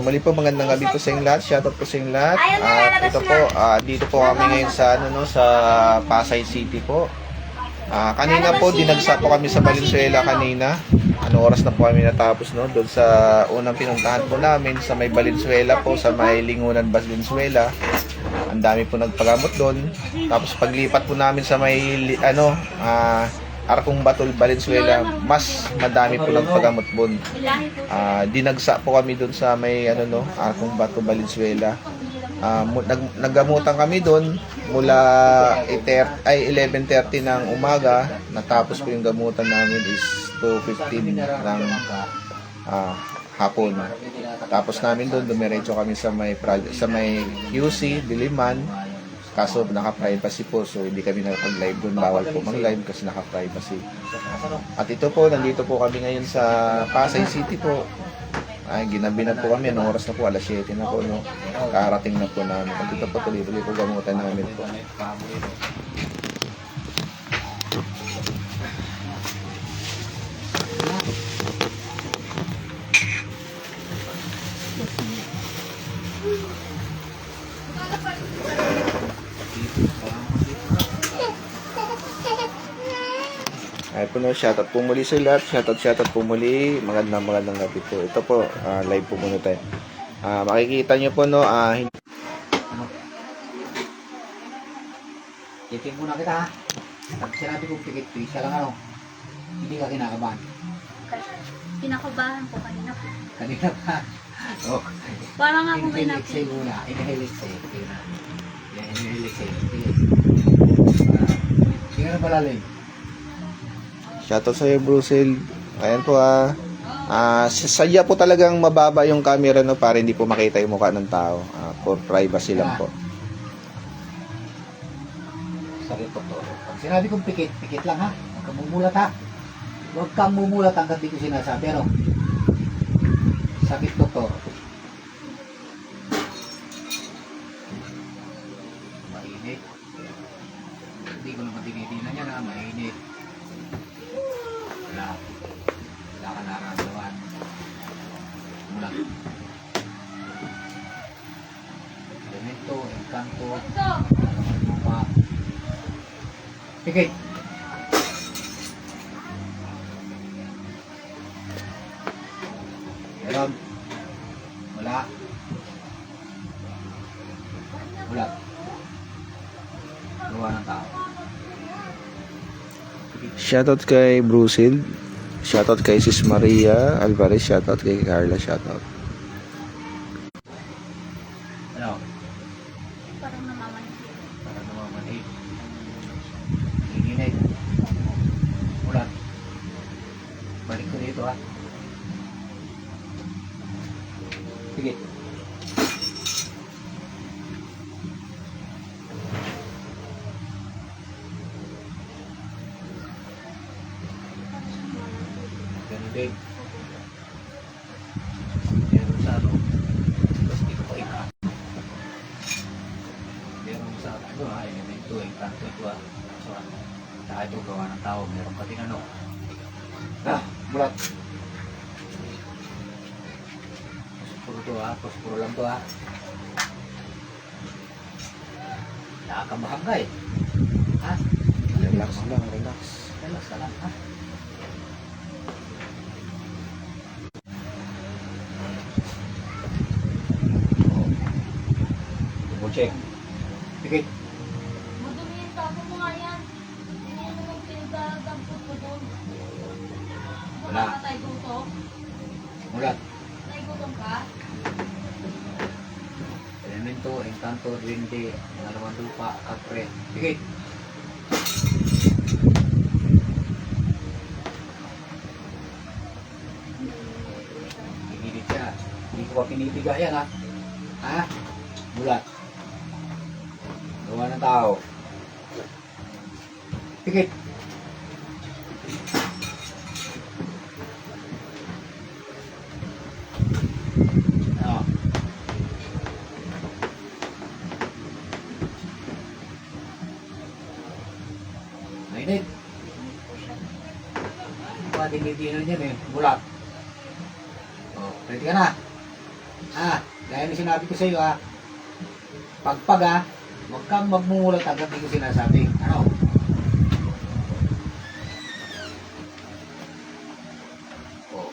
Muli po magandang gabi po sa inyong lahat. Shoutout po sa inyong lahat. At ito po, dito po kami ngayon sa sa Pasay City po. Kanina po dinagsa po kami sa Valenzuela kanina. Anong oras na po kami natapos doon sa unang pinuntahan po namin sa may Valenzuela po, sa may Lingunan Valenzuela. Ang dami po nagpagamot doon. Tapos paglipat po namin sa may Arcong Batol, Valenzuela, mas madami po nagpagamot doon. Dinagsa po kami doon sa may Arcong Batol, Valenzuela. Naggamutan kami doon mula 11:30 ng umaga. Natapos po yung gamutan namin is 2:15 ng hapon. Tapos namin doon, dumiretso kami sa may QC, Diliman. Kaso naka-privacy po, so hindi kami nakapag-live doon. Bawal po mag-live kasi naka-privacy. At ito po, nandito po kami ngayon sa Pasay City po. Ginabi na po kami. Anong oras na po? Alas 7 na po. Karating na po namin. At ito po, tuloy-tuloy po gamutan namin po. Ay po shoutout po muli sa lahat. Shoutout po muli. Magandang gabi po. Ito po, live po muna tayo. Makikita nyo po Titin muna kita ha. Pag sinabi kong pikit-pikit ka lang hindi ka kinakabahan. Kinakabahan ko kanina po. Kanina pa. Oh. Parang ako may Inhale exhale muna. Inhale exhale. Inhale exhale. Sige na palalim. Shoutout sa iyo, Brucel. Ayan po sadya po talagang mababa yung camera para hindi po makita yung mukha ng tao. For privacy lang po. Sakit po to. Pag sinabi kong pikit, pikit lang ha. Huwag kang mumulat ha. Huwag kang mumulat hanggang di ko sinasabi. Sakit po to. Mainit. Hindi ko naman tinitingnan yan ha. Mainit. Wala ka nararamdaman. Mula. Elemento, engkanto, lupa. Pikit. Meron. Wala. Wala. Gawa ng tao. Shoutout kay Brucel. Shoutout kay Sis Maria Alvarez. Shoutout kay Carla. Shoutout. Ano? Parang namamanhid. Parang namamanhid. Inginit. Ulat. Balik ko dito ha. Sige. Ganun din. Meron sa tapos dito pa iba. Meron sa elemento, engkanto ito So, saka ito gawa ng tao. Meron pa din bulat. Posporo to posporo lang to Nakakabahan ka Relax lang, relax. Relax ka lang Double check. Pikit. Madumi yung tapo mo nga yan. Hindi yan naman pinagagampot mo doon. Wala. Wala ka tayo gutom. Mulat. Tayo gutom ka? Elemento, engkanto, duwende, ngalawang lupa, kapre. Pikit. Pinilit siya. Hindi ko pa pinipiga yan Mulat. Gawa ng tao. Pikit. Mainit. Mga dinidinan yan bulat. Oh. Ready ka na? Gaya na sinabi ko sa iyo Pagpag huwag kang magmumulat agad di ko sinasabi. Ano?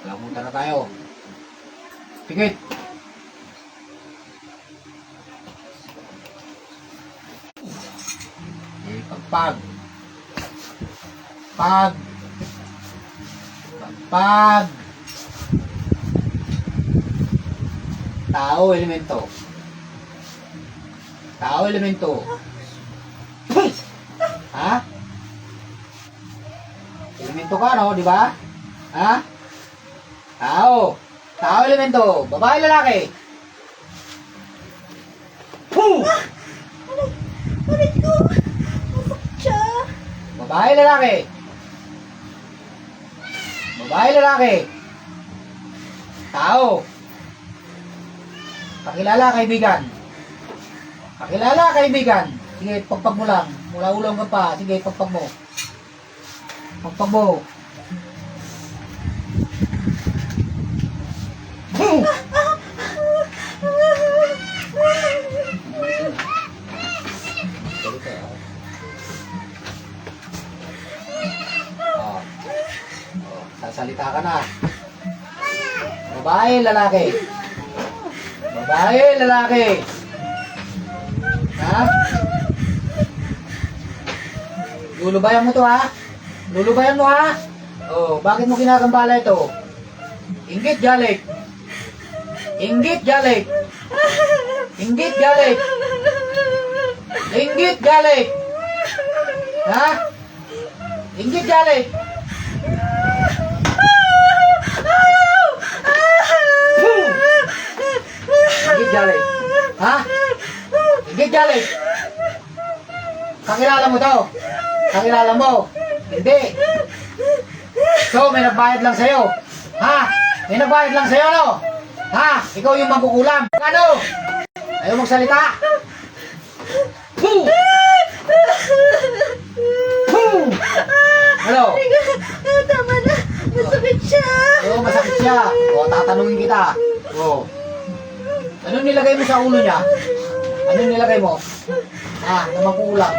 Lamutan na tayo. Pikit. Pagpag. Pagpag. Tao, elemento. Tao, elemento. Ha? Elemento ka, no? Di ba? Ha? Tao. Tao, elemento. Babae, lalaki. Poo! Ulit ko. Masakit siya. Babae, lalaki. Babae, lalaki. Tao. Pakilala, kaibigan. Pakilala, kaibigan. Sige, pagpag mo lang. Mula ulo ka pa. Sige, pagpag mo. Pagpag mo. Boom! Sasalita ka na. Babae, lalaki. Babae, lalaki. Ha? Lulubayan mo to, ha? Lulubayan mo, ha? Oh, bakit mo ginagambala ito? Inggit, jalik. Inggit, jalik. Inggit, jalik. Inggit, jalik. Ha? Inggit, jalik. Inggit, jalik. Ha? Inggit, jalik. Kakilala mo to? Kakilala mo? Hindi. So, may nagbayad lang sa'yo. Ha? May nagbayad lang sa'yo, no? Ha? Ikaw yung magkukulam. Ano? Ayaw magsalita. Poo! Poo! Ano? Tama na. Masakit siya. Oo, masakit siya. O, tatanungin kita. O. Anong nilagay mo sa ulo niya? Anong nilagay mo? Ha? Na magkukulam.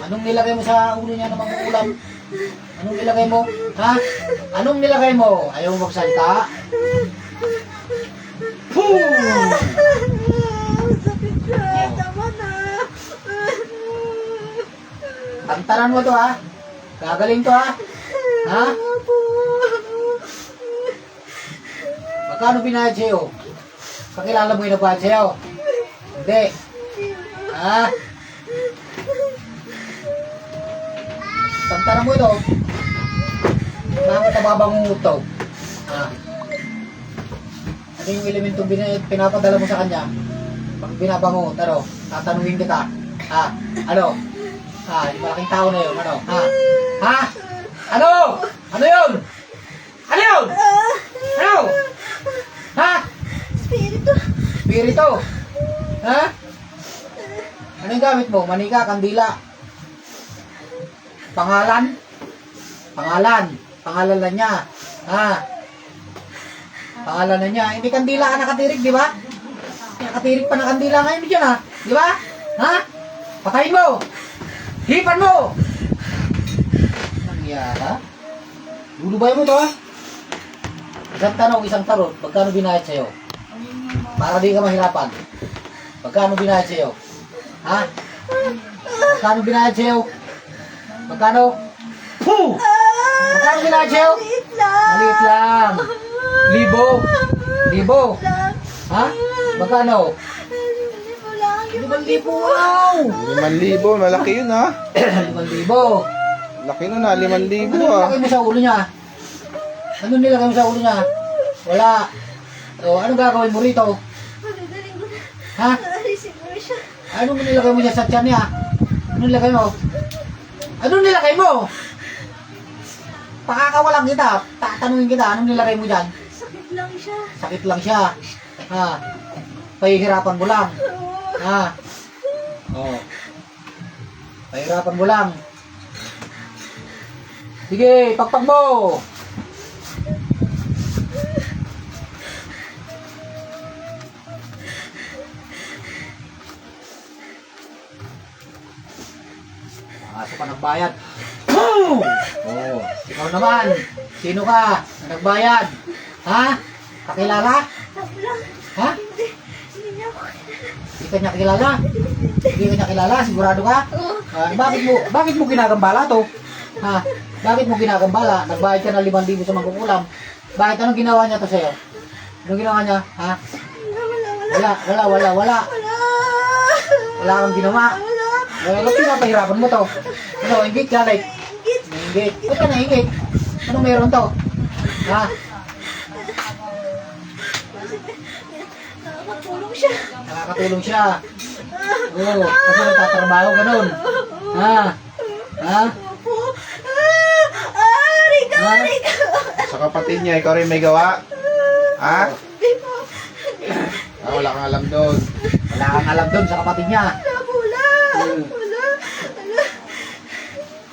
Anong nilagay mo sa ulo niya na magkukulam? Anong nilagay mo? Ha? Anong nilagay mo? Ayaw mo magsalita? Poo! Masakit siya. Tama na. Tantanan mo to, ha? Gagaling to, ha? Ha? Magkano binayad sa'yo? Kakilala mo yung nagbayad sa'yo? Hindi. Ha? Tantanan mo ito. Bakit nababangungot to? Ha? Ano yung elementong pinapadala mo sa kanya? Pag binabangungot, ano? Tatanungin kita. Ha? Ano? Ha? Yung malaking tao na yun, ano? Ha? Ha? Ano? Ano yun? Ano yun? Ano? Ha? Spirito. Spirito? Ha? Ano yung gamit mo? Manika, kandila? Pangalan? Pangalan? Pangalan na niya? Ha? Pangalan na niya? Hindi kandila ka nakatirik, di ba? Nakatirik pa na kandila ngayon dyan, ha? Di ba? Ha? Patayin mo! Hipan mo! Nangyara? Lulubayan mo to, ha? Isang tanong, isang tarot, pagkano binayad sa'yo? Para di ka mahirapan. Pagkano binayad sa'yo? Ha? Pagkano binayad sa'yo? Pagkano? Poo! Pagkano binayad sa'yo? Maliit lang. Maliit lang. Libo? Libo? Ha? Magkano? Libo lang. 5,000. Wow! 5,000, malaki yun ha. 5,000. Laki nun ha, 5,000 Ano ha. nilagay mo sa ulo niya? Ano nilagay mo sa ulo niya? Wala. O, anong gagawin mo rito? Magagaling ko na. Ha? Aalisin mo siya. Anong nilagay mo niya sa tiyan niya? Anong nilagay mo? Anong nilagay mo? Pakakawalan kita. Tatanungin kita. Anong nilagay mo dyan? Sakit lang siya. Sakit lang siya. Ha? Pahihirapan mo lang. Ha? O. Pahihirapan mo lang. Sige, pagpag mo. Pasok ka nagbayad. Oh! Oh, ikaw naman. Sino ka? Na nagbayad? Ha? Kakilala? Ha? Hindi ka niya kilala? Hindi ka niya kilala? Sigurado ka? Bakit mo ginagambala to? Ha? Bakit mo ginagambala? Nagbayad ka ng 5,000 sa mangkukulam. Bakit? Anong ginawa niya to sa'yo? Anong ginawa niya? Ha? Wala. Wala kang ginawa. Ano pinapahirapan mo to? Ano, ingit ka like? Ingit. Ba't ka naingit? Anong meron to? Ha? Nakakatulong siya. Oo, kasi nagtatrabaho ganun. Ha? Ha? Sa kapatid niya, ikaw rin may gawa? Ha? Wala kang alam doon. Wala kang alam doon sa kapatid niya.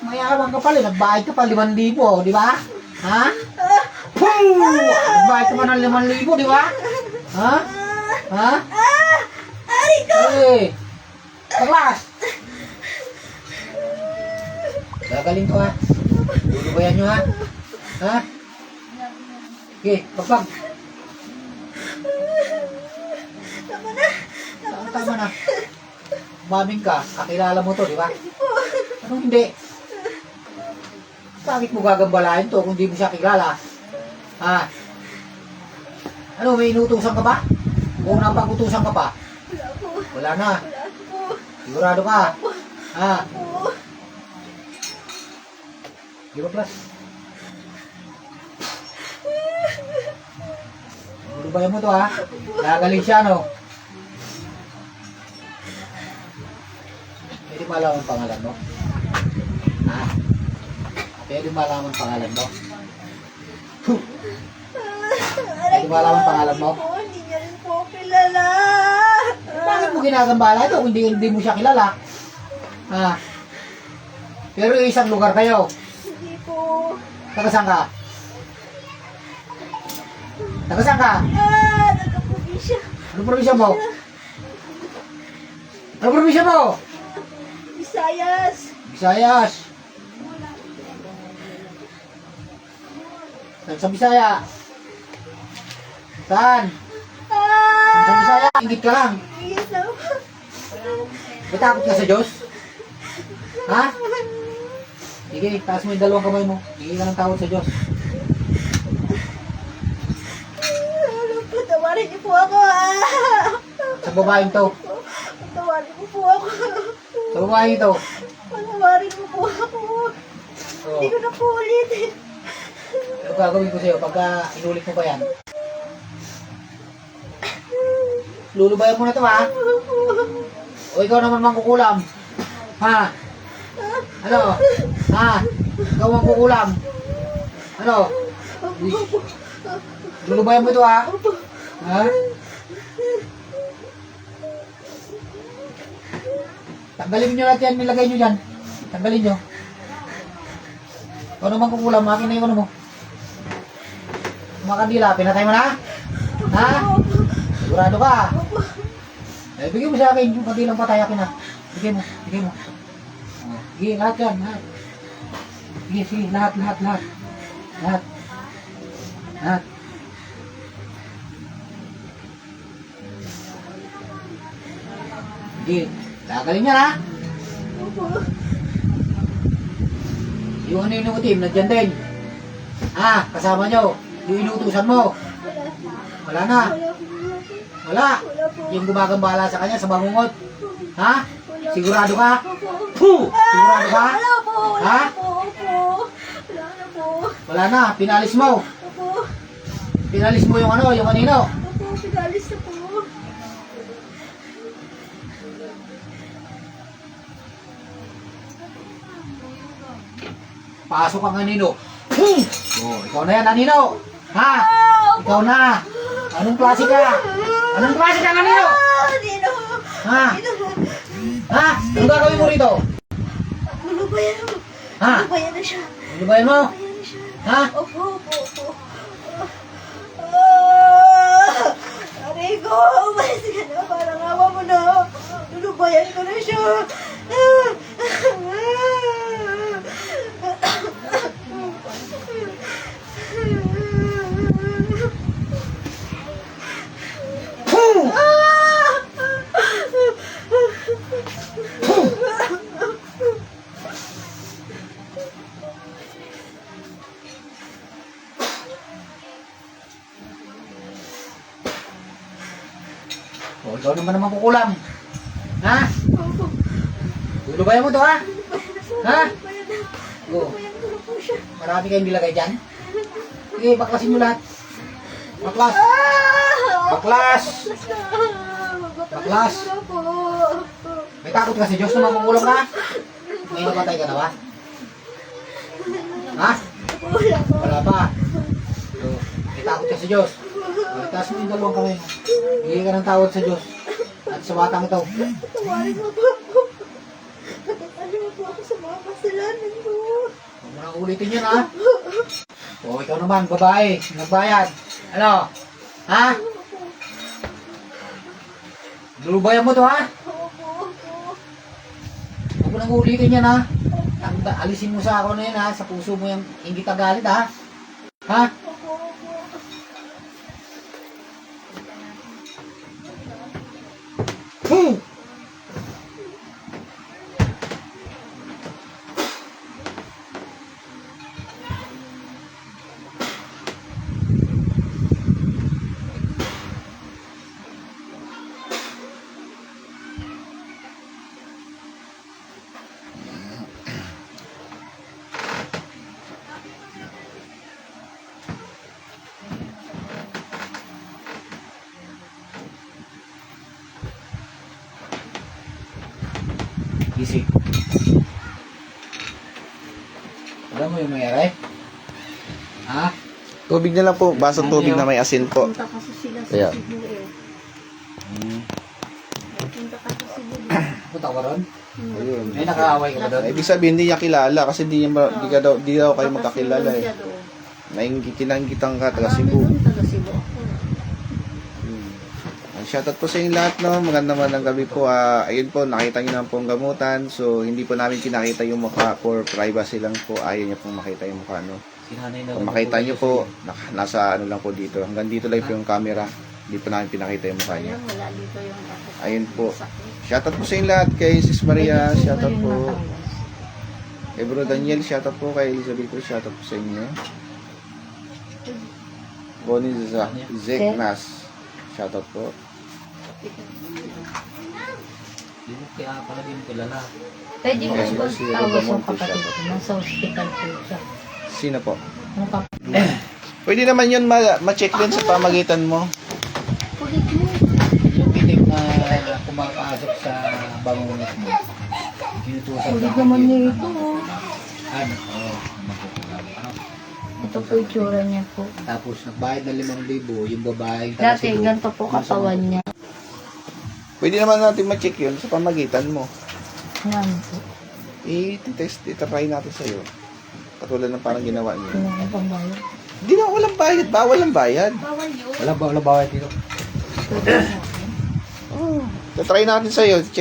Mayaman ka pala, nagbayad ka pa 5,000, di ba? Ha? Nagbayad ka pa ng 5,000, di ba? Ha? Ha? Eh, baklas! Gagaling ko ha. Lulubayan nyo ha. Ha? Okay, pagpag. Tama na. Maming ka, kakilala mo to, di ba? Anong hindi? Bakit mo gagambalain to kung di mo siya kilala? Ha? Ano, may inutusan ka ba? Kung napag-utusan ka pa? Wala na. Sigurado ka? Ha? Di ba, Plas? Lubayan mo to, ha? Nagaling siya, no? Pwede malaman pangalan mo? Ha? Pwede malaman pangalan mo? Pwede malaman pangalan mo? Hindi niya rin po kilala. Bakit mo ginagambala ito kung hindi mo siya kilala? Ha? Pero isang lugar kayo. Hindi po. Taga saan ka? Taga saan ka? Nagka-probinsya. Ano probinsya mo? Ano probinsya mo? Visayas. Visayas. Saan sa Bisaya? Saan? Saan sa Bisaya? Ingit ka lang. Yes, no. May takot ka sa Diyos? Ha? Sige, taas mo yung 2 kamay mo. Hindi ka ng takot sa Diyos. Patawarin niyo po ako. Sa babaeng to. Patawarin mo po ako. Sa babaeng ito. Patawarin mo po ako. Oh. Hindi ko na po ulitin. Ano gagawin ko sa'yo pagka inulit mo pa yan? Lulubayan mo na to ha? O ikaw naman mangkukulam? Ha? Ano? Ha? Ikaw mangkukulam? Ano? Lulubayan mo ito ha? Ha? Tanggalin nyo lahat yan, nilagay nyo dyan. Tanggalin nyo. Ikaw naman kukulam, akin na yung ano mo. Mga kandila, pinatay mo na? Ha? Sigurado ka? Eh, bigyan mo sa akin yung kandilang patay, akin na. Bigyan mo, bigyan mo. Oh, sige, lahat yan, lahat. Sige, sige, lahat. Lahat. Sige, tagalin niya ha? Yung ano yung team, nandiyan din. Ha, kasama nyo. Yung inutusan mo. Wala na. Wala. Yung gumagambala sa kanya sa bangungot. Ha? Sigurado ka? Sigurado ka? Wala po. Ha? Wala na po. Wala na, pinalis mo. Opo. Pinalis mo yung ano, yung kanino. Opo, pinalis na po. Pasok ang kanino. Oh, ikaw na yan, kanino. Ha? Ikaw na. Anong klase ka? Anong klase ka, kanino? Dino. Ha? Ha? Anong gagawin mo rito? Lulubayan mo. Ha? Lulubayan na siya. Lulubayan mo? Lulubayan na siya. Ha? Opo. Aray ko, umalis ka na. Parang awa mo na. Lulubayan ko na siya. O, ikaw naman kukulam. Ha? Lulubayan mo to, ha? Ha? O, marami kayong nilagay dyan. Sige, baklasin nyo lahat. Baklas! Baklas! Baklas! May takot ka sa Diyos na makukulam ka? May napatay ka na ba? Ha? Wala pa. So, may takot ka sa Diyos. Taas mo yung dalawang kamay mo. Hingin ka ng tawad sa Diyos. At sa batang ito. Tawarin mo po ako. Pagkakali mo po ako sa mga kasalanan ko. Huwag mo nang ulitin yun, ha? O, ikaw naman, babae. Nagbayad. Ano? Ha? Lulubayan mo to, ha? Huwag mo nang ulitin yan, ha? Alisin mo sa ako na yan, ha? Sa puso mo yung inggit ang galit, ha? Ha? Gising. Alam mo yung mayroon? Ha? Tubig na lang po. Basang tubig na may asin po. Punta kasi sila sa Kaya. Cebu eh. Punta kasi sa Cebu. Punta ka ron? Ayun. May nakaaway ka ba doon? Ibig sabihin, hindi niya kilala kasi di daw kayo magkakilala eh. Kinanggitan ka, taga Cebu. Taga Cebu ako. Shoutout po sa inyo lahat, no. Maganda naman ang gabi po. Ayun po, nakita niyo na po ang gamutan. So, hindi po namin pinakita yung mukha for privacy lang po. Ayaw niya pong makita yung mukha, no. Sinanay na Kung makita niyo po, nasa ano lang po dito. Hanggang dito lang po yung camera. Hindi po namin pinakita yung mukha niya. Ayun, wala dito yung ako. Ayun po. Sakit. Shoutout po sa inyo lahat. Kay Sis Maria, Pwede shoutout ba po. yung matawas? Kay Bro Daniel, shoutout po. Kay Elizabeth, shoutout po sa inyo. Bonnie Zeknas, shoutout po. Hindi mo kaya pala din kilala. Pwede mo Yes, ba si tawag Robamonte yung kapatid siya. ko? Nasa hospital po siya. Sino po? Yung kapatid. Pwede naman yun ma-check din sa pamagitan mo. Kulit mo. Yung pitik na pumapasok sa bangungot mo. Kinutusap Kulit naman nito. Ano? Oo. Makukulam. Ano? Ito po yung tsura niya po. Tapos nagbayad ng 5,000 yung babae. Dati, ganito po katawan niya. Pwede naman natin ma-check yun sa pamagitan mo. Yan po. I-test, i-try natin sa'yo. Katulad ng parang ginawa niyo. Yung pambayo. Hindi na, walang bayad. Bawal ang bayad. Bawal yun. Wala ba bayad dito? Try natin sa'yo. Check